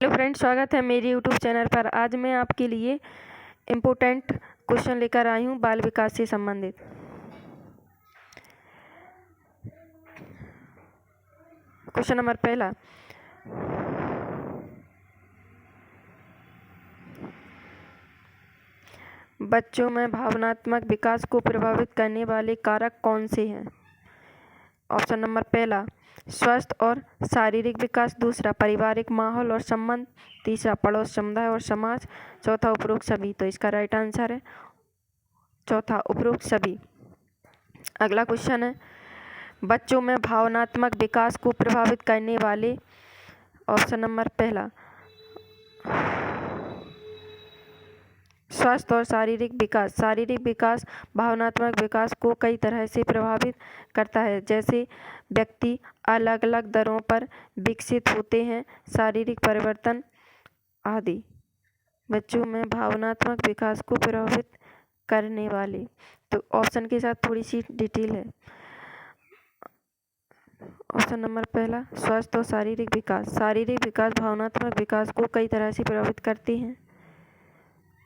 Hello friends, स्वागत है मेरे यूट्यूब चैनल पर। आज मैं आपके लिए इम्पोर्टेंट क्वेश्चन लेकर आई हूँ बाल विकास से संबंधित। क्वेश्चन नंबर पहला, बच्चों में भावनात्मक विकास को प्रभावित करने वाले कारक कौन से हैं? ऑप्शन नंबर पहला, स्वस्थ और शारीरिक विकास। दूसरा, पारिवारिक माहौल और संबंध। तीसरा, पड़ोस, समुदाय और समाज। चौथा, उपरोक्त सभी। तो इसका राइट आंसर है चौथा, उपरोक्त सभी। अगला क्वेश्चन है, बच्चों में भावनात्मक विकास को प्रभावित करने वाले। ऑप्शन नंबर पहला, स्वास्थ्य और शारीरिक विकास। शारीरिक विकास भावनात्मक विकास को कई तरह से प्रभावित करता है, जैसे व्यक्ति अलग अलग दरों पर विकसित होते हैं, शारीरिक परिवर्तन आदि। बच्चों में भावनात्मक विकास को प्रभावित करने वाले, तो ऑप्शन के साथ थोड़ी सी डिटेल है। ऑप्शन नंबर पहला, स्वास्थ्य और शारीरिक विकास। शारीरिक विकास भावनात्मक विकास को कई तरह से प्रभावित करते हैं,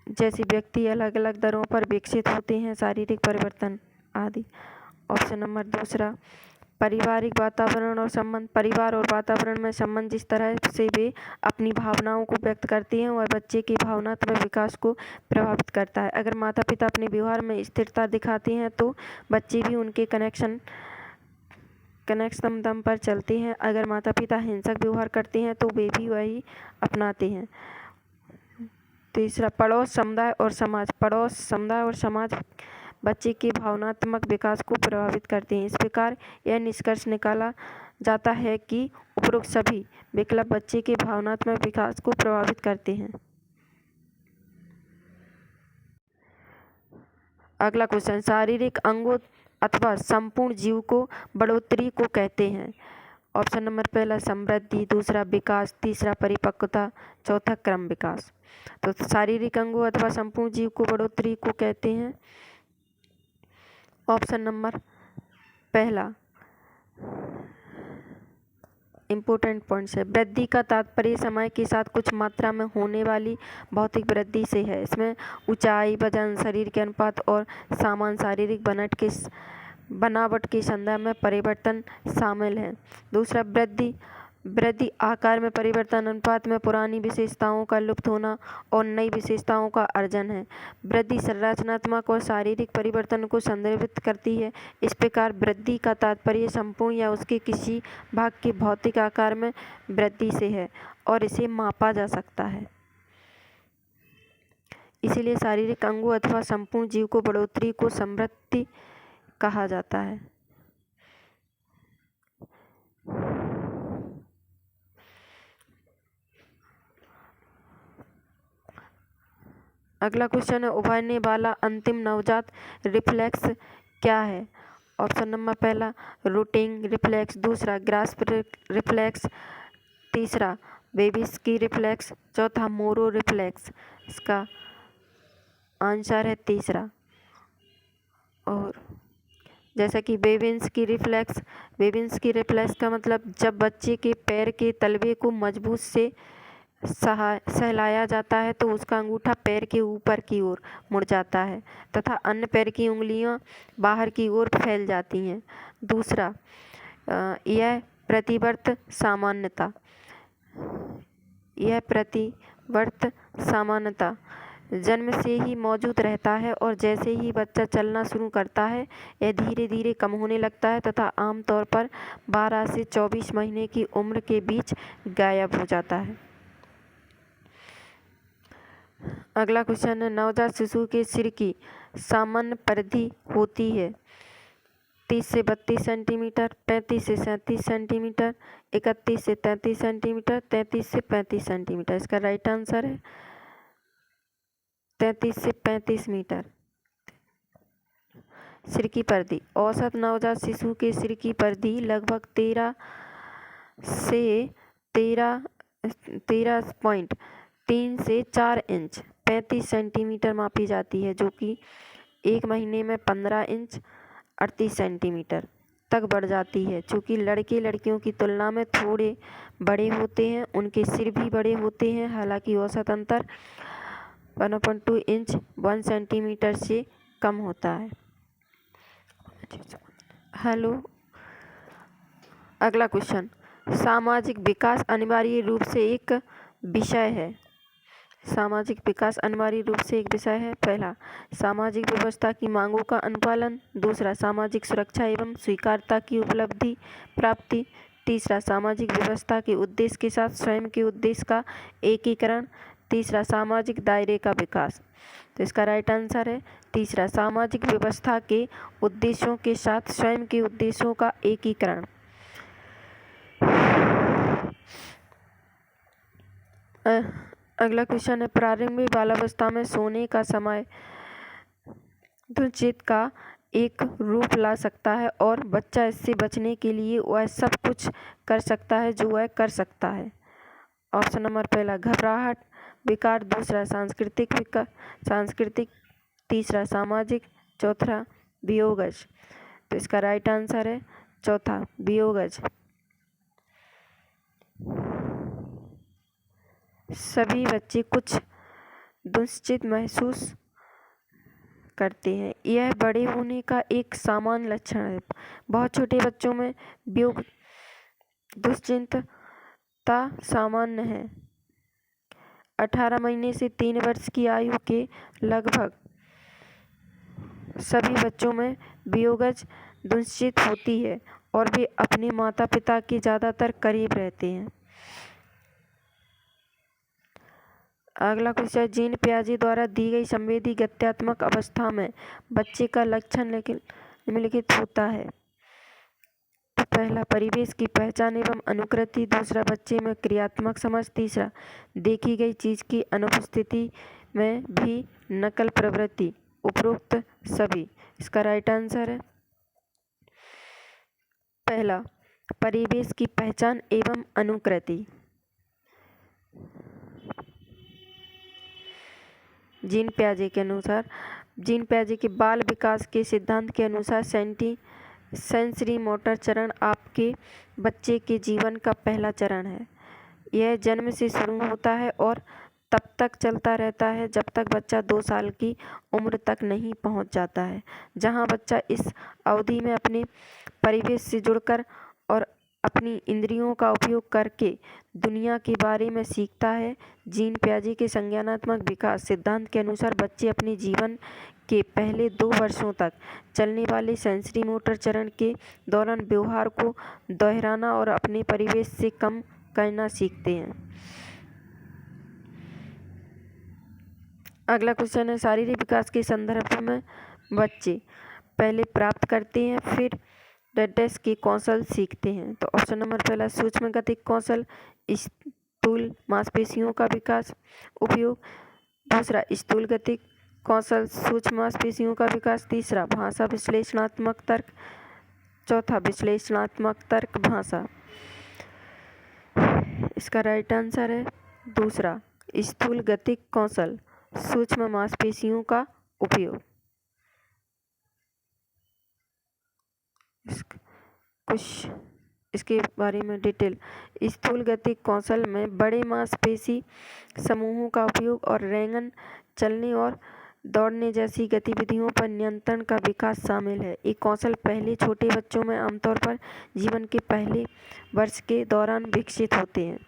जैसे व्यक्ति अलग अलग दरों पर विकसित होते हैं, शारीरिक परिवर्तन आदि। ऑप्शन नंबर दूसरा, पारिवारिक वातावरण और संबंध। परिवार और वातावरण में संबंध जिस तरह से वे अपनी भावनाओं को व्यक्त करते हैं, वह बच्चे के भावनात्मक विकास को प्रभावित करता है। अगर माता पिता अपने व्यवहार में स्थिरता दिखाते हैं तो बच्चे भी उनके कनेक्शन दम पर चलते हैं। अगर माता पिता हिंसक व्यवहार करते हैं तो वे भी वही अपनाते हैं। तीसरा, पड़ोस, समुदाय और समाज। पड़ोस, समुदाय और समाज बच्चे के भावनात्मक विकास को प्रभावित करते हैं। इस प्रकार यह निष्कर्ष निकाला जाता है कि उपरोक्त सभी विकल्प बच्चे के भावनात्मक विकास को प्रभावित करते हैं। अगला क्वेश्चन, शारीरिक अंगों अथवा संपूर्ण जीव को बढ़ोतरी को कहते हैं। ऑप्शन नंबर पहला, समृद्धि। दूसरा, विकास। तीसरा, परिपक्वता। चौथा, क्रम विकास। तो शारीरिक अंगों अथवा संपूर्ण जीव को बढ़ोतरी को कहते हैं ऑप्शन नंबर पहला। इम्पोर्टेंट पॉइंट्स है, वृद्धि का तात्पर्य समय के साथ कुछ मात्रा में होने वाली भौतिक वृद्धि से है। इसमें ऊंचाई, वजन, शरीर के अनुपात और सामान्य शारीरिक बनावट के संदर्भ में परिवर्तन शामिल है। दूसरा, वृद्धि आकार में परिवर्तन, अनुपात में पुरानी विशेषताओं का लुप्त होना और नई विशेषताओं का अर्जन है। वृद्धि संरचनात्मक और शारीरिक परिवर्तन को संदर्भित करती है। इस प्रकार वृद्धि का तात्पर्य संपूर्ण या उसके किसी भाग के भौतिक आकार में वृद्धि से है और इसे मापा जा सकता है। इसीलिए शारीरिक अंगों अथवा संपूर्ण जीव को बढ़ोतरी को समृद्धि कहा जाता है। अगला क्वेश्चन है, उभरने वाला अंतिम नवजात रिफ्लेक्स क्या है? ऑप्शन नंबर पहला, रूटिंग रिफ्लेक्स। दूसरा, ग्रास्प रिफ्लेक्स। तीसरा, बेबिस्की रिफ्लेक्स। चौथा, मोरो रिफ्लेक्स। इसका आंसर है तीसरा। और जैसा कि बेबिस्की रिफ्लेक्स का मतलब जब बच्चे के पैर के तलवे को मजबूत से सहलाया जाता है तो उसका अंगूठा पैर के ऊपर की ओर मुड़ जाता है तथा अन्य पैर की उंगलियां बाहर की ओर फैल जाती हैं। दूसरा, यह प्रतिवर्त सामान्यता जन्म से ही मौजूद रहता है और जैसे ही बच्चा चलना शुरू करता है यह धीरे धीरे कम होने लगता है तथा आमतौर पर 12 से 24 महीने की उम्र के बीच गायब हो जाता है। अगला क्वेश्चन है, नवजात शिशु के सिर की सामान्य परिधि होती है 30 से 32 सेंटीमीटर, 35 से 37 सेंटीमीटर, 31 से 33 सेंटीमीटर, 33 से 35 सेंटीमीटर। इसका राइट आंसर है 33 से 35 मीटर। सिर की परिधि, औसत नवजात शिशु के सिर की परिधि लगभग 13 से 13.3 से 4 इंच 35 सेंटीमीटर मापी जाती है, जो कि एक महीने में 15 इंच 38 सेंटीमीटर तक बढ़ जाती है। चूँकि लड़के लड़कियों की तुलना में थोड़े बड़े होते हैं, उनके सिर भी बड़े होते हैं। हालांकि औसत अंतर 1.2 इंच 1 सेंटीमीटर से कम होता है। हेलो, अगला क्वेश्चन, सामाजिक विकास अनिवार्य रूप से एक विषय है। सामाजिक विकास अनिवार्य रूप से एक विषय है। पहला, सामाजिक व्यवस्था की मांगों का अनुपालन। दूसरा, सामाजिक सुरक्षा एवं स्वीकार्यता की उपलब्धि प्राप्ति। तीसरा, सामाजिक व्यवस्था के उद्देश्य के साथ स्वयं के उद्देश्य का एकीकरण। तीसरा, सामाजिक दायरे का विकास। तो इसका राइट आंसर है तीसरा, सामाजिक व्यवस्था के उद्देश्यों के साथ स्वयं के उद्देश्यों का एकीकरण। अगला क्वेश्चन है, प्रारंभिक बालावस्था में सोने का समय दुश्चिंता का एक रूप ला सकता है और बच्चा इससे बचने के लिए वह सब कुछ कर सकता है जो वह कर सकता है। ऑप्शन नंबर पहला, घबराहट विकार। दूसरा, सांस्कृतिक। तीसरा, सामाजिक। चौथा, वियोगज। तो इसका राइट आंसर है चौथा, वियोगज। सभी बच्चे कुछ दुश्चिंता महसूस करते हैं, यह बड़े होने का एक सामान्य लक्षण है। बहुत छोटे बच्चों में वियोग दुश्चिंता सामान्य है। 18 महीने से 3 वर्ष की आयु के लगभग सभी बच्चों में वियोगज दुश्चिंता होती है और वे अपने माता पिता के ज़्यादातर करीब रहते हैं। अगला क्वेश्चन, जीन पियाजे द्वारा दी गई संवेदी गत्यात्मक अवस्था में बच्चे का लक्षण निम्नलिखित होता है। तो पहला, परिवेश की पहचान एवं अनुकृति। दूसरा, बच्चे में क्रियात्मक समझ। तीसरा, देखी गई चीज की अनुपस्थिति में भी नकल प्रवृत्ति। उपरोक्त सभी। इसका राइट आंसर है पहला, परिवेश की पहचान एवं अनुकृति। जीन पियाजे के अनुसार, जीन पियाजे के बाल विकास के सिद्धांत के अनुसार सेंसरी मोटर चरण आपके बच्चे के जीवन का पहला चरण है। यह जन्म से शुरू होता है और तब तक चलता रहता है जब तक बच्चा 2 साल की उम्र तक नहीं पहुंच जाता है, जहां बच्चा इस अवधि में अपने परिवेश से जुड़कर और अपनी इंद्रियों का उपयोग करके दुनिया के बारे में सीखता है। जीन पियाजे के संज्ञानात्मक विकास सिद्धांत के अनुसार बच्चे अपने जीवन के पहले 2 वर्षों तक चलने वाले सेंसरी मोटर चरण के दौरान व्यवहार को दोहराना और अपने परिवेश से कम करना सीखते हैं। अगला क्वेश्चन है, शारीरिक विकास के संदर्भ में बच्चे पहले प्राप्त करते हैं फिर डेडेस के कौशल सीखते हैं। तो ऑप्शन नंबर पहला, सूक्ष्म गतिक कौशल, स्थूल मांसपेशियों का विकास उपयोग। दूसरा, स्थूल गतिक कौशल, सूक्ष्म मांसपेशियों का विकास। तीसरा, भाषा विश्लेषणात्मक तर्क। चौथा, विश्लेषणात्मक तर्क भाषा। इसका राइट आंसर है दूसरा, स्थूल गतिक कौशल, सूक्ष्म मांसपेशियों का उपयोग। कुछ इसके बारे में डिटेल। स्थूल गतिक कौशल में बड़े मांसपेशी समूहों का उपयोग और रेंगन, चलने और दौड़ने जैसी गतिविधियों पर नियंत्रण का विकास शामिल है। ये कौशल पहले छोटे बच्चों में आमतौर पर जीवन के पहले वर्ष के दौरान विकसित होते हैं।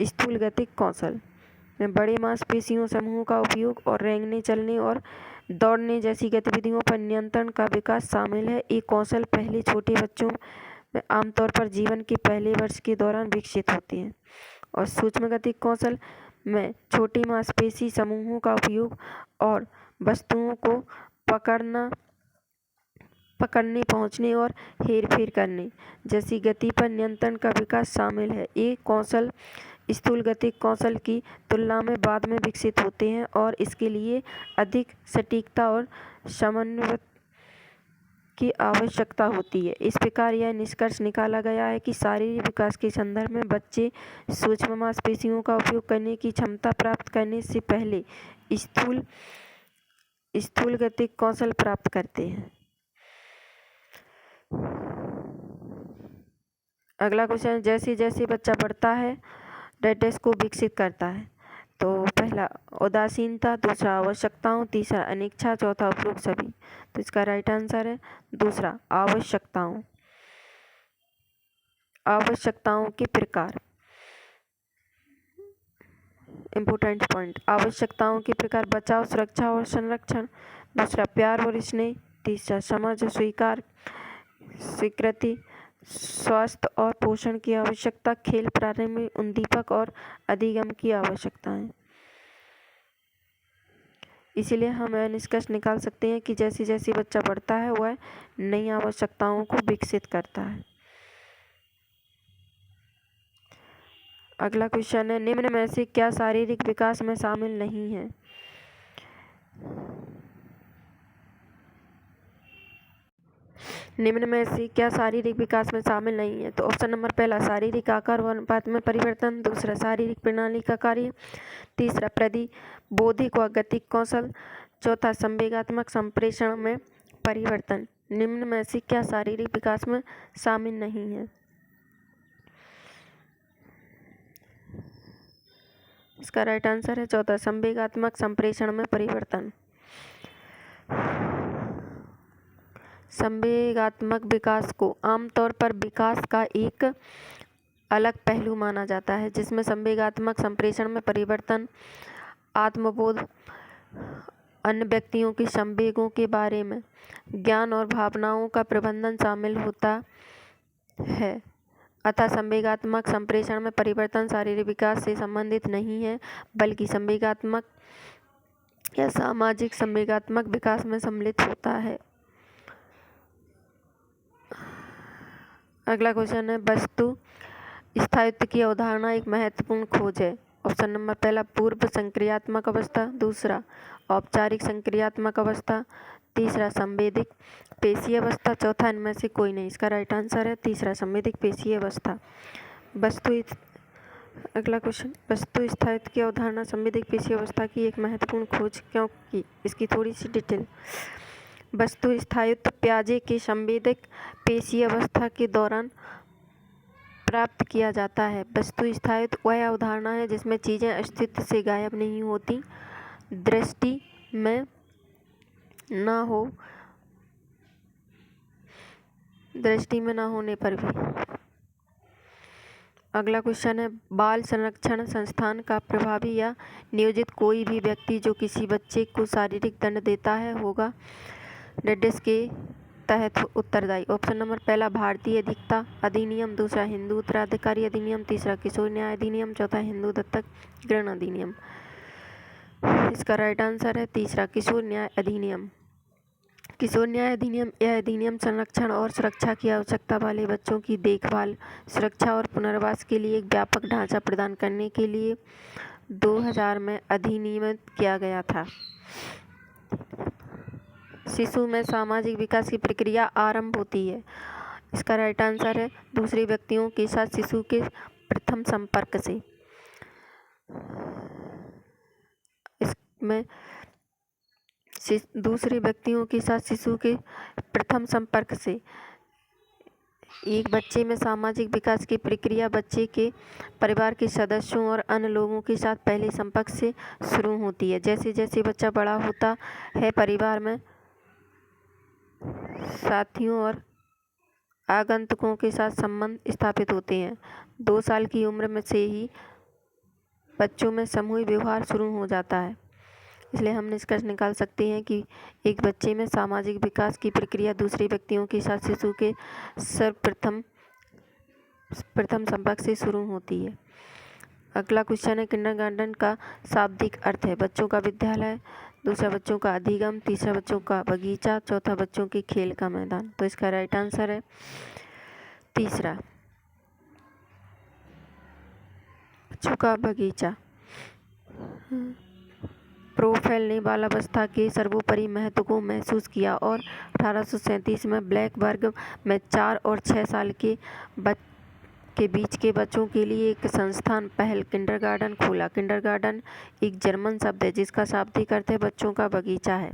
स्थूल गतिक कौशल में बड़े मांसपेशियों समूहों का उपयोग और रेंगने, चलने और दौड़ने जैसी गतिविधियों पर नियंत्रण का विकास शामिल है। ये कौशल पहले छोटे बच्चों में आमतौर पर जीवन के पहले वर्ष के दौरान विकसित होते हैं। और सूक्ष्म गतिक कौशल में छोटे मांसपेशी समूहों का उपयोग और वस्तुओं को पकड़ने, पहुंचने और हेरफेर करने जैसी गति पर नियंत्रण का विकास शामिल है। ये कौशल स्थूल गतिक कौशल की तुलना में बाद में विकसित होते हैं और इसके लिए अधिक सटीकता और समन्वय की आवश्यकता होती है। इस प्रकार यह निष्कर्ष निकाला गया है कि शारीरिक विकास के संदर्भ में बच्चे सूक्ष्म मांसपेशियों का उपयोग करने की क्षमता प्राप्त करने से पहले स्थूल गतिक कौशल प्राप्त करते हैं। अगला क्वेश्चन है, जैसे जैसे बच्चा बढ़ता है रेडेस को विकसित करता है। तो पहला उदासीनता, दूसरा आवश्यकताओं, तीसरा अनिच्छा, चौथा उपरोक्त सभी। तो इसका राइट आंसर है दूसरा आवश्यकताओं। आवश्यकताओं के प्रकार, इम्पोर्टेंट पॉइंट। आवश्यकताओं के प्रकार बचाव, सुरक्षा और संरक्षण, दूसरा प्यार और स्नेह, तीसरा समझ और स्वीकार स्वीकृति, स्वास्थ्य और पोषण की आवश्यकता, खेल प्रारंभिक उद्दीपक और अधिगम की आवश्यकताएं। इसीलिए हम यह निष्कर्ष निकाल सकते हैं कि जैसे जैसे बच्चा बढ़ता है वह नई आवश्यकताओं को विकसित करता है। अगला क्वेश्चन है, निम्न में से क्या शारीरिक विकास में शामिल नहीं है? निम्न में से क्या शारीरिक विकास में शामिल नहीं है? तो ऑप्शन नंबर पहला शारीरिक आकार व अनुपात में परिवर्तन, दूसरा शारीरिक प्रणाली का कार्य, तीसरा बौद्धिक व गतिक कौशल, चौथा संवेगात्मक संप्रेषण में परिवर्तन। निम्न में से क्या शारीरिक विकास में शामिल नहीं है? इसका राइट आंसर है चौथा संवेगात्मक संप्रेषण में परिवर्तन। संवेगात्मक विकास को आमतौर पर विकास का एक अलग पहलू माना जाता है, जिसमें संवेगात्मक संप्रेषण में परिवर्तन, आत्मबोध, अन्य व्यक्तियों के संवेगों के बारे में ज्ञान और भावनाओं का प्रबंधन शामिल होता है। अतः संवेगात्मक संप्रेषण में परिवर्तन शारीरिक विकास से संबंधित नहीं है, बल्कि संवेगात्मक या सामाजिक संवेगात्मक विकास में सम्मिलित होता है। अगला क्वेश्चन है, वस्तु स्थायित्व की अवधारणा एक महत्वपूर्ण खोज है। ऑप्शन नंबर पहला पूर्व संक्रियात्मक अवस्था, दूसरा औपचारिक संक्रियात्मक अवस्था, तीसरा संवेदिक पेशीय अवस्था, चौथा इनमें से कोई नहीं। इसका राइट आंसर है तीसरा संवेदिक पेशीय अवस्था। अगला क्वेश्चन, वस्तु स्थायित्व की अवधारणा संवेदिक पेशीय अवस्था की एक महत्वपूर्ण खोज क्योंकि इसकी थोड़ी सी डिटेल। वस्तु स्थायित्व प्याजे के संवेदिक पेशीय अवस्था के दौरान प्राप्त किया जाता है। वस्तु स्थायित्व वह अवधारणा है जिसमें चीज़ें अस्तित्व से गायब नहीं होती, दृष्टि में न होने पर भी। अगला क्वेश्चन है, बाल संरक्षण संस्थान का प्रभावी या नियोजित कोई भी व्यक्ति जो किसी बच्चे को शारीरिक दंड देता है होगा निर्देश के तहत उत्तरदायी। ऑप्शन नंबर पहला भारतीय अधिकता अधिनियम, दूसरा हिंदू उत्तराधिकारी अधिनियम, तीसरा किशोर न्याय अधिनियम, चौथा हिंदू दत्तक ग्रहण अधिनियम। इसका राइट आंसर है तीसरा किशोर न्याय अधिनियम। किशोर न्याय अधिनियम यह अधिनियम संरक्षण और सुरक्षा की आवश्यकता वाले बच्चों की देखभाल, सुरक्षा और पुनर्वास के लिए एक व्यापक ढांचा प्रदान करने के लिए 2000 में अधिनियमित किया गया था। शिशु में सामाजिक विकास की प्रक्रिया आरंभ होती है। इसका राइट आंसर है दूसरे व्यक्तियों के साथ शिशु के प्रथम संपर्क से। इसमें दूसरे व्यक्तियों के साथ शिशु के प्रथम संपर्क से एक बच्चे में सामाजिक विकास की प्रक्रिया बच्चे के परिवार के सदस्यों और अन्य लोगों के साथ पहले संपर्क से शुरू होती है। जैसे जैसे बच्चा बड़ा होता है, परिवार में साथियों और आगंतुकों के साथ संबंध स्थापित होते हैं। 2 साल की उम्र में से ही बच्चों में सामूहिक व्यवहार शुरू हो जाता है। इसलिए हम निष्कर्ष निकाल सकते हैं कि एक बच्चे में सामाजिक विकास की प्रक्रिया दूसरे व्यक्तियों के साथ शिशु के प्रथम संपर्क से शुरू होती है। अगला क्वेश्चन है, किंडरगार्टन का शाब्दिक अर्थ है बच्चों का विद्यालय, दूसरा बच्चों का अधिगम, तीसरा बच्चों का बगीचा, चौथा बच्चों के खेल का मैदान। तो इसका राइट आंसर है तीसरा बच्चों का बगीचा। प्रोफेल ने बालावस्था के सर्वोपरि महत्व को महसूस किया और 1837 में ब्लैकबर्ग में 4 और 6 साल के बीच के बच्चों के लिए एक संस्थान पहल किंडरगार्टन खोला। किंडरगार्टन एक जर्मन शब्द है जिसका शाब्दिक अर्थ है बच्चों का बगीचा है।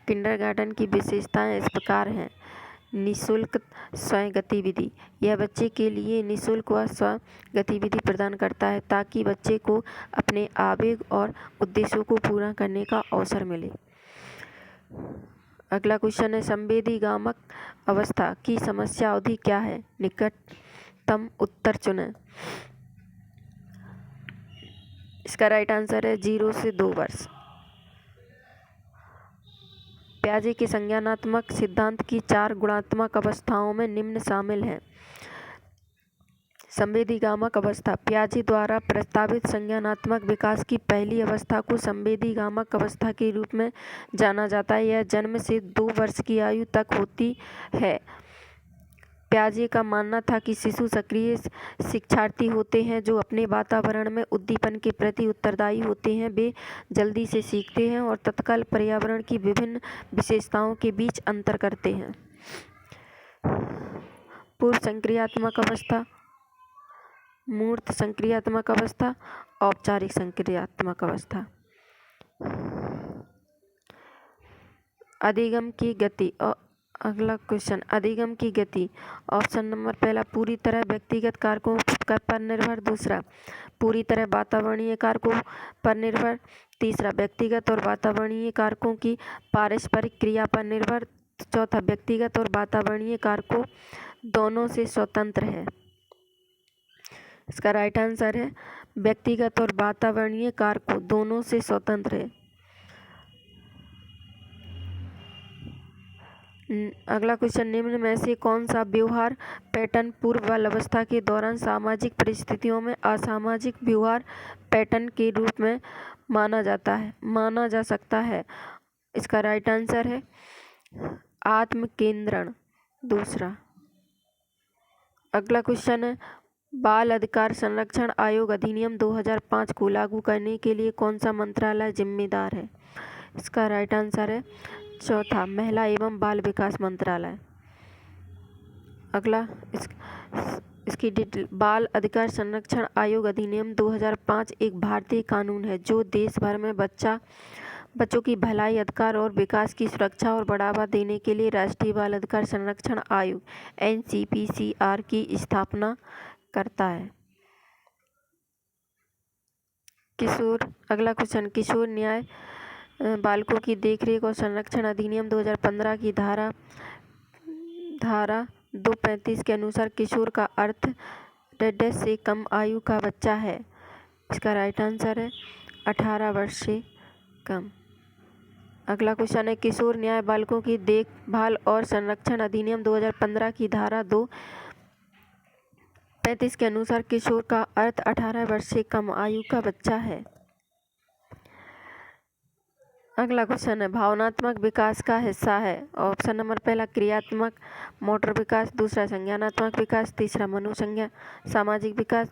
किंडरगार्टन की विशेषताएं इस प्रकार हैं। निःशुल्क स्वयं गतिविधि। यह बच्चे के लिए निःशुल्क व स्वयं गतिविधि प्रदान करता है ताकि बच्चे को अपने आवेग और उद्देश्यों को पूरा करने का अवसर मिले। अगला क्वेश्चन है, संवेदीगामक अवस्था की समस्या अवधि क्या है? निकटतम उत्तर चुनें। इसका राइट आंसर है 0 से 2 वर्ष। पियाजे के संज्ञानात्मक सिद्धांत की 4 गुणात्मक अवस्थाओं में निम्न शामिल हैं। संवेदीगामक अवस्था। पियाजे द्वारा प्रस्तावित संज्ञानात्मक विकास की पहली अवस्था को संवेदीगामक अवस्था के रूप में जाना जाता है। यह जन्म से 2 वर्ष की आयु तक होती है। पियाजे का मानना था कि शिशु सक्रिय शिक्षार्थी होते हैं जो अपने वातावरण में उद्दीपन के प्रति उत्तरदायी होते हैं। वे जल्दी से सीखते हैं और तत्काल पर्यावरण की विभिन्न विशेषताओं के बीच अंतर करते हैं। पूर्व संक्रियात्मक अवस्था, मूर्त संक्रियात्मक अवस्था, औपचारिक संक्रियात्मक अवस्था। अधिगम की गति। और अगला क्वेश्चन, अधिगम की गति। ऑप्शन नंबर पहला, पूरी तरह व्यक्तिगत कारकों पर निर्भर। दूसरा, पूरी तरह वातावरणीय कारकों पर निर्भर। तीसरा, व्यक्तिगत और वातावरणीय कारकों की पारस्परिक क्रिया पर निर्भर। चौथा, व्यक्तिगत और वातावरणीय कारकों दोनों से स्वतंत्र है। इसका राइट आंसर है व्यक्तिगत और वातावरणीय कारकों दोनों से स्वतंत्र है। अगला क्वेश्चन, निम्न में से कौन सा व्यवहार पैटर्न पूर्व बाल अवस्था के दौरान सामाजिक परिस्थितियों में असामाजिक व्यवहार पैटर्न के रूप में माना जा सकता है? इसका राइट आंसर है आत्म केंद्रण। दूसरा। अगला क्वेश्चन है, बाल अधिकार संरक्षण आयोग अधिनियम 2005 को लागू करने के लिए कौन सा मंत्रालय जिम्मेदार है? इसका राइट आंसर है चौथा, महिला एवं बाल विकास मंत्रालय। अगला इसकी डिटेल, बाल अधिकार संरक्षण आयोग अधिनियम 2005 एक भारतीय कानून है जो देश भर में बच्चों की भलाई, अधिकार और विकास की सुरक्षा और बढ़ावा देने के लिए राष्ट्रीय बाल अधिकार संरक्षण आयोग NCPCR की स्थापना करता है। किशोर। अगला क्वेश्चन, किशोर न्याय बालकों की देखरेख और संरक्षण अधिनियम 2015 की धारा 235 के अनुसार किशोर का अर्थ 18 से कम आयु का बच्चा है। इसका राइट आंसर है 18 वर्ष से कम। अगला क्वेश्चन है, किशोर न्याय बालकों की देखभाल और संरक्षण अधिनियम 2015 की धारा 235 के अनुसार किशोर का अर्थ 18 वर्ष से कम आयु का बच्चा है। अगला क्वेश्चन है, भावनात्मक विकास का हिस्सा है। ऑप्शन नंबर पहला, क्रियात्मक मोटर विकास। दूसरा, संज्ञानात्मक विकास। तीसरा, मनोसंज्ञा सामाजिक विकास।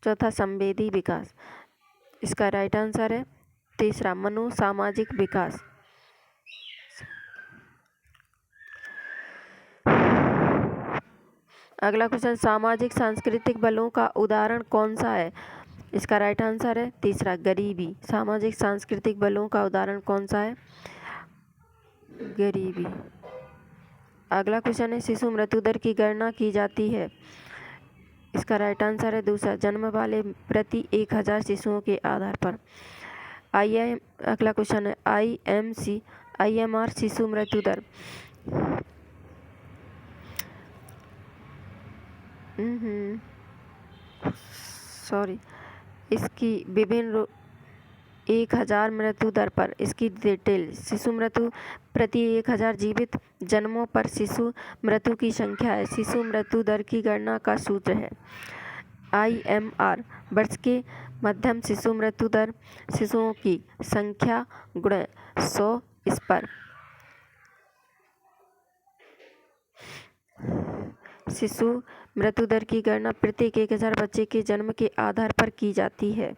चौथा, संवेदी विकास। इसका राइट आंसर है तीसरा, मनोसामाजिक विकास। अगला क्वेश्चन, सामाजिक सांस्कृतिक बलों का उदाहरण कौन सा है? इसका राइट आंसर है तीसरा, गरीबी। सामाजिक सांस्कृतिक बलों का उदाहरण कौन सा है? गरीबी। अगला क्वेश्चन है, शिशु मृत्यु दर की गणना की जाती है। इसका राइट आंसर है दूसरा, जन्म वाले प्रति 1000 शिशुओं के आधार पर। अगला क्वेश्चन है, IMR शिशु मृत्यु दर इसकी विभिन्न 1000 मृत्यु दर पर इसकी डिटेल। शिशु मृत्यु प्रति 1000 जीवित जन्मों पर शिशु मृत्यु की संख्या है। शिशु मृत्यु दर की गणना का सूत्र है IMR वर्ष के मध्यम शिशु मृत्यु दर शिशुओं की संख्या गुणे 100। इस पर शिशु मृत्यु दर की गणना प्रत्येक 1000 बच्चे के जन्म के आधार पर की जाती है।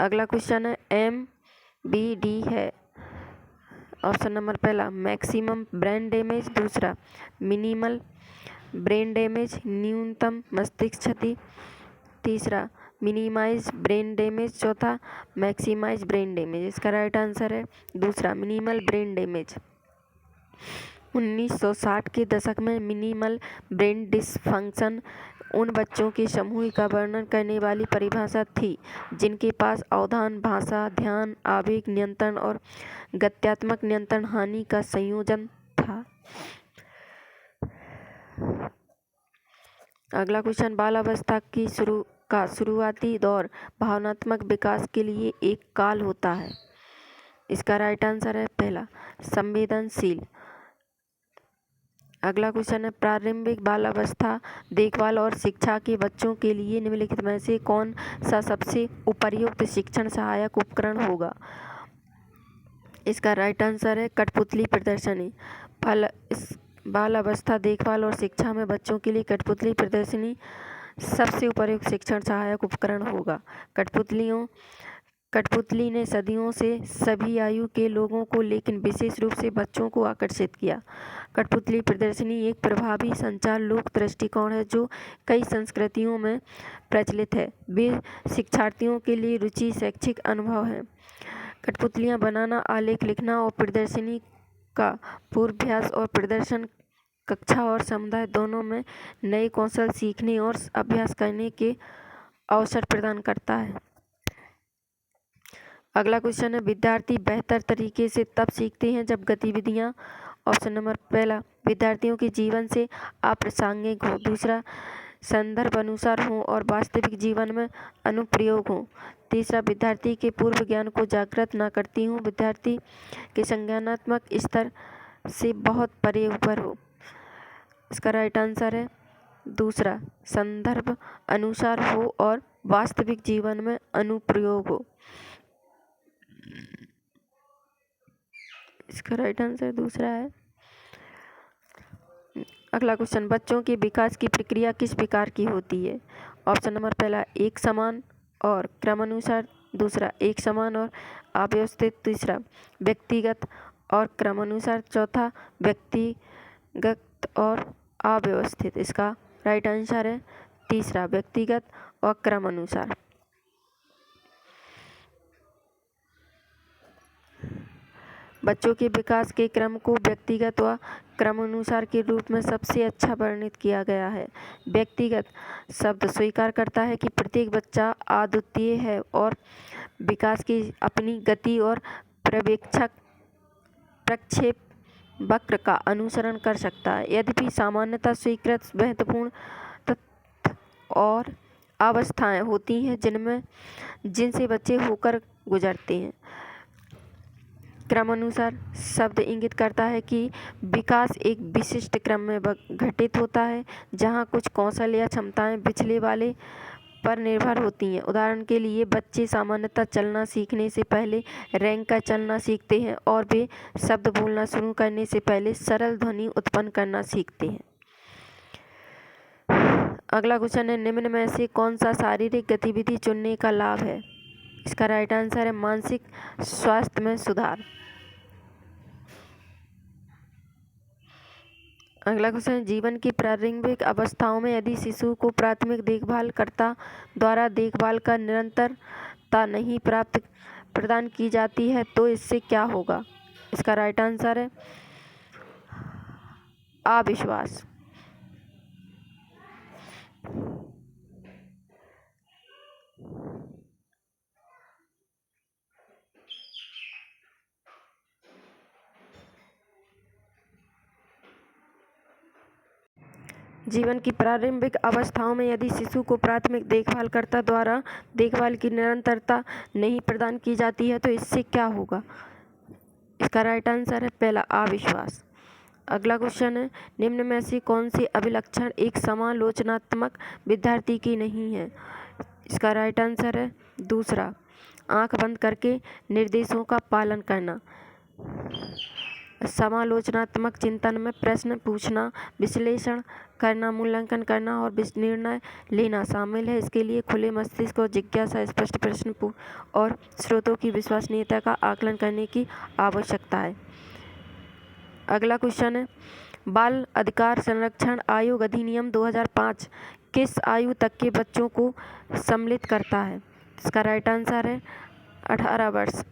अगला क्वेश्चन है, MBD है। ऑप्शन नंबर पहला, मैक्सिमम ब्रेन डैमेज। दूसरा, मिनिमल ब्रेन डैमेज, न्यूनतम मस्तिष्क क्षति। तीसरा, मिनिमाइज ब्रेन डैमेज, चौथा मैक्सिमाइज ब्रेन डैमेज। इसका राइट आंसर है दूसरा, मिनिमल ब्रेन डैमेज। 1960 के दशक में मिनिमल ब्रेन डिसफंक्शन उन बच्चों के समूह का वर्णन करने वाली परिभाषा थी जिनके पास अवधान, भाषा, ध्यान, आवेग नियंत्रण और गत्यात्मक नियंत्रण हानि का संयोजन था। अगला क्वेश्चन, बालावस्था की शुरुआती दौर भावनात्मक विकास के लिए एक काल होता है। इसका राइट आंसर है पहला, संवेदनशील। अगला क्वेश्चन है, प्रारंभिक बालावस्था देखभाल और शिक्षा के बच्चों के लिए निम्नलिखित में से कौन सा सबसे उपयुक्त शिक्षण सहायक उपकरण होगा। इसका राइट आंसर है कठपुतली प्रदर्शनी। बालावस्था देखभाल और शिक्षा में बच्चों के लिए कठपुतली प्रदर्शनी सबसे उपयुक्त शिक्षण सहायक उपकरण होगा। कठपुतली ने सदियों से सभी आयु के लोगों को, लेकिन विशेष रूप से बच्चों को आकर्षित किया। कठपुतली प्रदर्शनी एक प्रभावी संचार लोक दृष्टिकोण है जो कई संस्कृतियों में प्रचलित है। वे शिक्षार्थियों के लिए रुचि शैक्षिक अनुभव है। कठपुतलियाँ बनाना, आलेख लिखना और प्रदर्शनी का पूर्वाभ्यास और प्रदर्शन कक्षा और समुदाय दोनों में नए कौशल सीखने और अभ्यास करने के अवसर प्रदान करता है। अगला क्वेश्चन है, विद्यार्थी बेहतर तरीके से तब सीखते हैं जब गतिविधियाँ, ऑप्शन नंबर पहला, विद्यार्थियों के जीवन से अप्रासंगिक हो, दूसरा संदर्भ अनुसार हो और वास्तविक जीवन में अनुप्रयोग हो, तीसरा विद्यार्थी के पूर्व ज्ञान को जागृत न करती हो, विद्यार्थी के संज्ञानात्मक स्तर से बहुत परे ऊपर हो। इसका राइट आंसर है दूसरा, संदर्भ अनुसार हो और वास्तविक जीवन में अनुप्रयोग हो। इसका राइट आंसर दूसरा है। अगला क्वेश्चन, बच्चों के विकास की प्रक्रिया किस प्रकार की होती है। ऑप्शन नंबर पहला, एक समान और क्रमानुसार, दूसरा एक समान और अव्यवस्थित, तीसरा व्यक्तिगत और क्रमानुसार, चौथा व्यक्तिगत और अव्यवस्थित। इसका राइट आंसर है तीसरा, व्यक्तिगत और क्रमानुसार। बच्चों के विकास के क्रम को व्यक्तिगत व क्रमानुसार के रूप में सबसे अच्छा वर्णित किया गया है। व्यक्तिगत शब्द स्वीकार करता है कि प्रत्येक बच्चा अद्वितीय है और विकास की अपनी गति और प्रक्षेप वक्र का अनुसरण कर सकता है। यद्यपि सामान्यतः स्वीकृत महत्वपूर्ण तथ्य और अवस्थाएं होती हैं जिनसे बच्चे होकर गुजरते हैं। क्रमानुसार शब्द इंगित करता है कि विकास एक विशिष्ट क्रम में घटित होता है जहां कुछ कौशल या क्षमताएं पिछले वाले पर निर्भर होती हैं। उदाहरण के लिए, बच्चे सामान्यतः चलना सीखने से पहले रैंक का चलना सीखते हैं और वे शब्द बोलना शुरू करने से पहले सरल ध्वनि उत्पन्न करना सीखते हैं। अगला क्वेश्चन है, निम्न में से कौन सा शारीरिक गतिविधि चुनने का लाभ है। इसका राइट आंसर है मानसिक स्वास्थ्य में सुधार। अगला क्वेश्चन है, जीवन की प्रारंभिक अवस्थाओं में यदि शिशु को प्राथमिक देखभालकर्ता द्वारा देखभाल का निरंतरता नहीं प्रदान की जाती है तो इससे क्या होगा। इसका राइट आंसर है अविश्वास। जीवन की प्रारंभिक अवस्थाओं में यदि शिशु को प्राथमिक देखभालकर्ता द्वारा देखभाल की निरंतरता नहीं प्रदान की जाती है तो इससे क्या होगा। इसका राइट आंसर है पहला, अविश्वास। अगला क्वेश्चन है, निम्न में से कौन सी अभिलक्षण एक समालोचनात्मक विद्यार्थी की नहीं है। इसका राइट आंसर है दूसरा, आंख बंद करके निर्देशों का पालन करना। समालोचनात्मक चिंतन में प्रश्न पूछना, विश्लेषण करना, मूल्यांकन करना और निर्णय लेना शामिल है। इसके लिए खुले मस्तिष्क और जिज्ञासा, स्पष्ट प्रश्न और स्रोतों की विश्वसनीयता का आकलन करने की आवश्यकता है। अगला क्वेश्चन है, बाल अधिकार संरक्षण आयोग अधिनियम 2005 किस आयु तक के बच्चों को सम्मिलित करता है? इसका राइट आंसर है 18 वर्ष।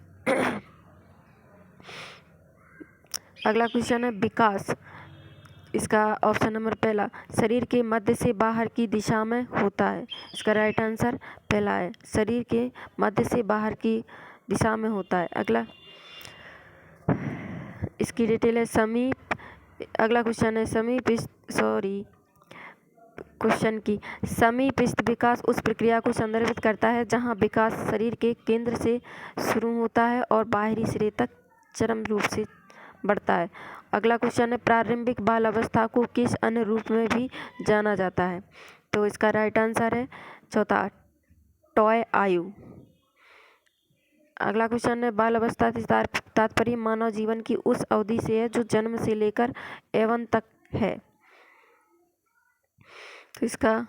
अगला क्वेश्चन है विकास। इसका ऑप्शन नंबर पहला शरीर के मध्य से बाहर की दिशा में होता है। इसका राइट आंसर पहला है, शरीर के मध्य से बाहर की दिशा में होता है। अगला इसकी डिटेल है समीप। अगला क्वेश्चन है क्वेश्चन की समीपस्थ विकास उस प्रक्रिया को संदर्भित करता है जहां विकास शरीर के केंद्र से शुरू होता है और बाहरी सिरे तक चरम रूप से बढ़ता है। अगला क्वेश्चन है प्रारंभिक बाल अवस्था को किस अन्य रूप में भी जाना जाता है? तो इसका राइट आंसर है चौथा टॉय आयु। अगला क्वेश्चन है बाल अवस्था से तात्पर्य मानव जीवन की उस अवधि से है जो जन्म से लेकर यौवन तक है। तो इसका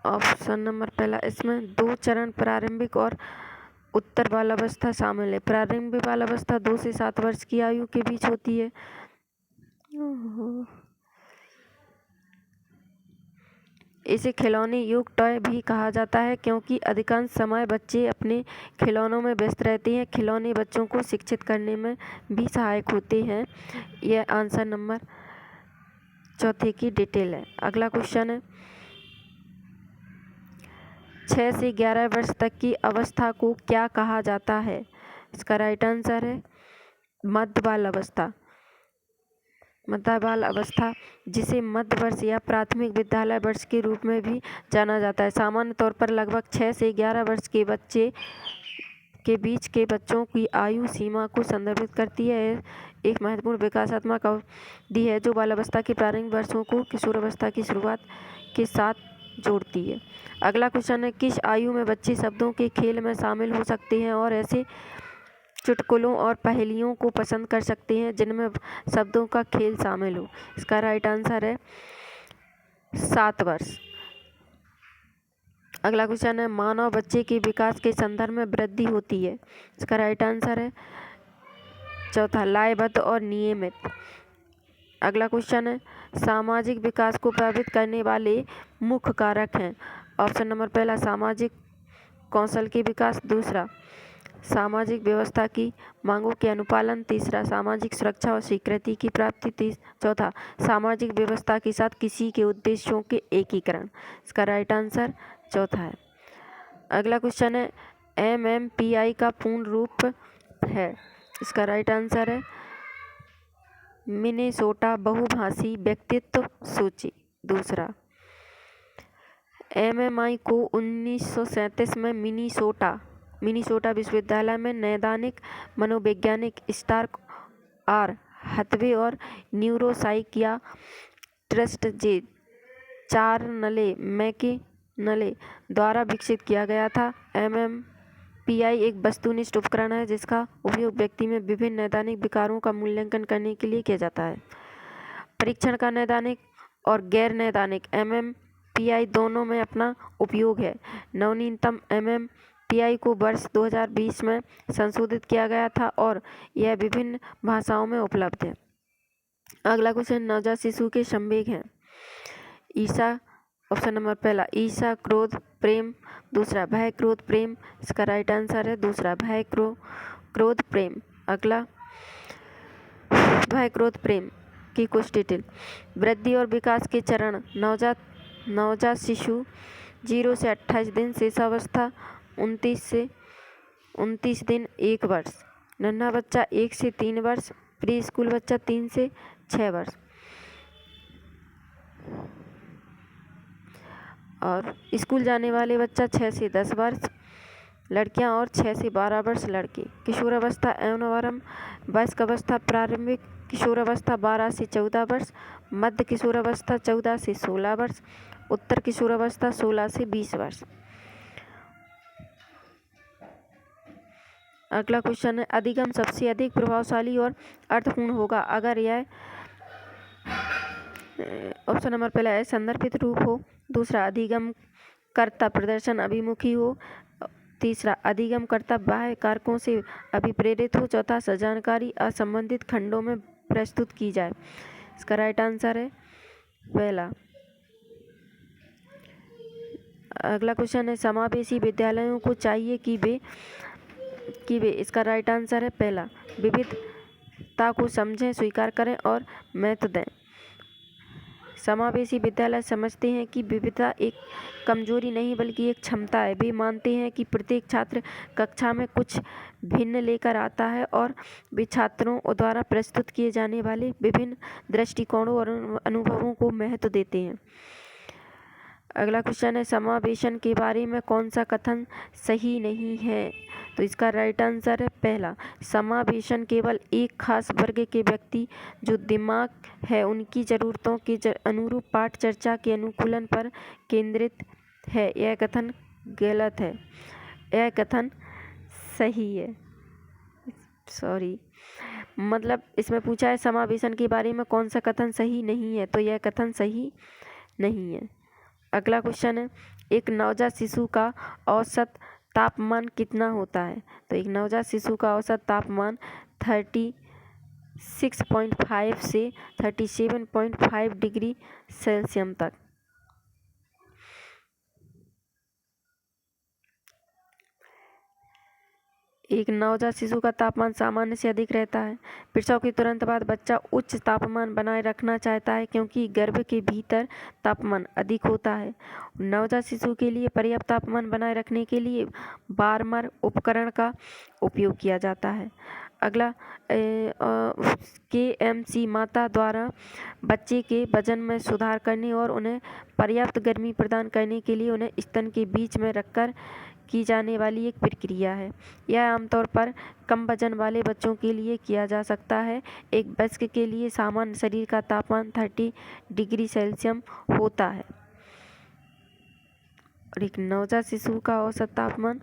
ऑप्शन नंबर पहला, इसमें 2 चरण प्रारंभिक और उत्तर बाल अवस्था शामिल है। प्रारंभिक बाल अवस्था 2 से 7 वर्ष की आयु के बीच होती है। इसे खिलौने युग टॉय भी कहा जाता है क्योंकि अधिकांश समय बच्चे अपने खिलौनों में व्यस्त रहते हैं। खिलौने बच्चों को शिक्षित करने में भी सहायक होते हैं। यह आंसर नंबर चौथे की डिटेल है। अगला क्वेश्चन है 6 से 11 वर्ष तक की अवस्था को क्या कहा जाता है? इसका राइट आंसर है मध्य बाल अवस्था। मध्य बाल अवस्था जिसे मध्य वर्ष या प्राथमिक विद्यालय वर्ष के रूप में भी जाना जाता है, सामान्य तौर पर लगभग 6 से 11 वर्ष के बच्चे के बीच के बच्चों की आयु सीमा को संदर्भित करती है। एक महत्वपूर्ण विकासात्मक अवधि है जो बाल अवस्था के प्रारंभिक वर्षों को किशोरावस्था की शुरुआत के साथ जोड़ती है। अगला क्वेश्चन है किस आयु में बच्चे शब्दों के खेल में शामिल हो सकते हैं और ऐसे चुटकुलों और पहेलियों को पसंद कर सकते हैं जिनमें शब्दों का खेल शामिल हो? इसका राइट आंसर है 7 वर्ष। अगला क्वेश्चन है मानव बच्चे के विकास के संदर्भ में वृद्धि होती है। इसका राइट आंसर है चौथा लयबद्ध और नियमित। अगला क्वेश्चन है सामाजिक विकास को प्रभावित करने वाले मुख्य कारक हैं। ऑप्शन नंबर पहला सामाजिक कौशल के विकास, दूसरा सामाजिक व्यवस्था की मांगों के अनुपालन, तीसरा सामाजिक सुरक्षा और स्वीकृति की प्राप्ति, चौथा सामाजिक व्यवस्था के साथ किसी के उद्देश्यों के एकीकरण। इसका राइट आंसर चौथा है। अगला क्वेश्चन है MMPI का पूर्ण रूप है। इसका राइट आंसर है मिनेसोटा बहुभाषी व्यक्तित्व सूची। दूसरा MMI को 1937 में मिनीसोटा विश्वविद्यालय में नैदानिक मनोवैज्ञानिक स्टार्क आर हथवे और न्यूरोसाइकियाट्रिस्ट जे चार्नले मैकेनले द्वारा विकसित किया गया था। MMPI एक वस्तुनिष्ठ उपकरण है जिसका उपयोग व्यक्ति में विभिन्न नैदानिक विकारों का मूल्यांकन करने के लिए किया जाता है। परीक्षण का नैदानिक और गैर नैदानिक MMPI दोनों में अपना उपयोग है। नवीनतम MMPI को वर्ष 2020 में संशोधित किया गया था और यह विभिन्न भाषाओं में उपलब्ध है। अगला क्वेश्चन नवजात शिशु के संवेग हैं। ईर्ष्या, ऑप्शन नंबर पहला ईर्ष्या, क्रोध, प्रेम, दूसरा भय, क्रोध, प्रेम। इसका राइट आंसर है दूसरा भय, क्रोध, प्रेम। अगला भय, क्रोध, प्रेम की कुछ डिटेल। वृद्धि और विकास के चरण नवजात शिशु 0 से 28 दिन, शेषावस्था 29 दिन 1 वर्ष, नन्हा बच्चा 1 से 3 वर्ष, प्री स्कूल बच्चा 3 से 6 वर्ष और स्कूल जाने वाले बच्चा 6 से 10 वर्ष लड़कियां और 6 से 12 वर्ष लड़के। किशोरावस्था एवं वयस्क अवस्था प्रारंभिक किशोरावस्था 12 से 14 वर्ष, मध्य किशोरावस्था 14 से 16 वर्ष, उत्तर किशोरावस्था 16 से 20 वर्ष। अगला क्वेश्चन है अधिगम सबसे अधिक प्रभावशाली और अर्थपूर्ण होगा अगर यह ऑप्शन नंबर पहला है संदर्भित रूप हो, दूसरा अधिगम कर्ता प्रदर्शन अभिमुखी हो, तीसरा अधिगम कर्ता बाह्य कारकों से अभिप्रेरित हो, चौथा जानकारी असंबंधित खंडों में प्रस्तुत की जाए। इसका राइट आंसर है पहला अगला क्वेश्चन है समावेशी विद्यालयों को चाहिए कि वे इसका राइट आंसर है पहला, विविधता को समझें, स्वीकार करें और महत्व दें। समावेशी विद्यालय समझते हैं कि विविधता एक कमजोरी नहीं बल्कि एक क्षमता है। वे मानते हैं कि प्रत्येक छात्र कक्षा में कुछ भिन्न लेकर आता है और वे छात्रों द्वारा प्रस्तुत किए जाने वाले विभिन्न दृष्टिकोणों और अनुभवों को महत्व देते हैं। अगला क्वेश्चन है समावेशन के बारे में कौन सा कथन सही नहीं है? तो इसका राइट आंसर है पहला, समावेशन केवल एक खास वर्ग के व्यक्ति जो दिमाग है उनकी ज़रूरतों के अनुरूप पाठ चर्चा के अनुकूलन पर केंद्रित है। यह कथन गलत है, यह कथन सही है। सॉरी, मतलब इसमें पूछा है समावेशन के बारे में कौन सा कथन सही नहीं है, तो यह कथन सही नहीं है। अगला क्वेश्चन है एक नवजात शिशु का औसत तापमान कितना होता है? तो एक नवजात शिशु का औसत तापमान 36.5 से 37.5 डिग्री सेल्सियस तक। एक नवजात शिशु का तापमान सामान्य से अधिक रहता है। प्रसव के तुरंत बाद बच्चा उच्च तापमान बनाए रखना चाहता है क्योंकि गर्भ के भीतर तापमान अधिक होता है। नवजात शिशु के लिए पर्याप्त तापमान बनाए रखने के लिए बारमर उपकरण का उपयोग किया जाता है। अगला KMC माता द्वारा बच्चे के वजन में सुधार करने और उन्हें पर्याप्त गर्मी प्रदान करने के लिए उन्हें स्तन के बीच में रखकर की जाने वाली एक प्रक्रिया है। यह आमतौर पर कम वजन वाले बच्चों के लिए किया जा सकता है। एक वयस्क के लिए सामान्य शरीर का तापमान 30 डिग्री सेल्सियस होता है और एक नवजात शिशु का औसत तापमान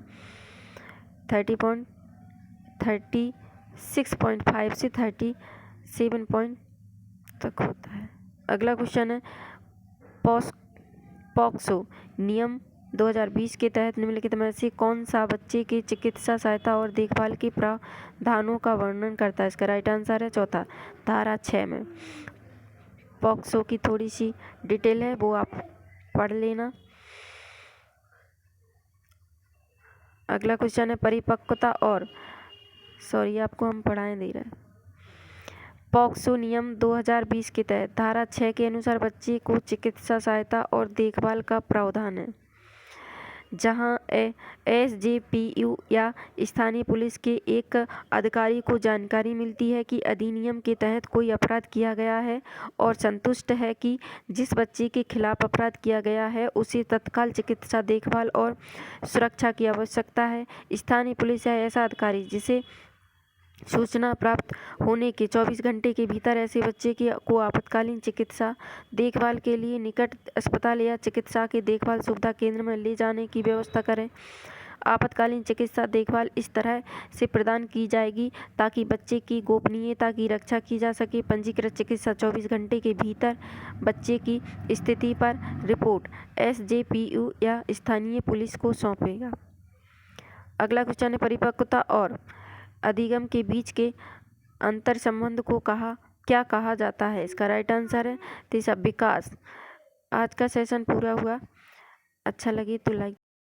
36.5 से 37 तक होता है। अगला क्वेश्चन है पॉक्सो नियम 2020 के तहत निम्नलिखित में से कौन सा बच्चे के चिकित्सा सहायता और देखभाल के प्रावधानों का वर्णन करता है? इसका राइट आंसर है चौथा, धारा 6 में। पॉक्सो की थोड़ी सी डिटेल है, वो आप पढ़ लेना। अगला क्वेश्चन है परिपक्वता और आपको हम पढ़ाएं दे रहे हैं। पॉक्सो नियम 2020 के तहत धारा 6 के अनुसार बच्चे को चिकित्सा सहायता और देखभाल का प्रावधान है। जहां SJPU या स्थानीय पुलिस के एक अधिकारी को जानकारी मिलती है कि अधिनियम के तहत कोई अपराध किया गया है और संतुष्ट है कि जिस बच्चे के खिलाफ अपराध किया गया है उसे तत्काल चिकित्सा देखभाल और सुरक्षा की आवश्यकता है, स्थानीय पुलिस या ऐसा अधिकारी जिसे सूचना प्राप्त होने के 24 घंटे के भीतर ऐसे बच्चे को आपातकालीन चिकित्सा देखभाल के लिए निकट अस्पताल या चिकित्सा के देखभाल सुविधा केंद्र में ले जाने की व्यवस्था करें। आपातकालीन चिकित्सा देखभाल इस तरह से प्रदान की जाएगी ताकि बच्चे की गोपनीयता की रक्षा की जा सके। पंजीकृत चिकित्सा 24 घंटे के भीतर बच्चे की स्थिति पर रिपोर्ट SJPU या स्थानीय पुलिस को सौंपेगा। अगला क्वेश्चन है परिपक्वता और अधिगम के बीच के अंतर संबंध को क्या कहा जाता है? इसका राइट आंसर है तीसरा, विकास। आज का सेशन पूरा हुआ, अच्छा लगे तो लाइक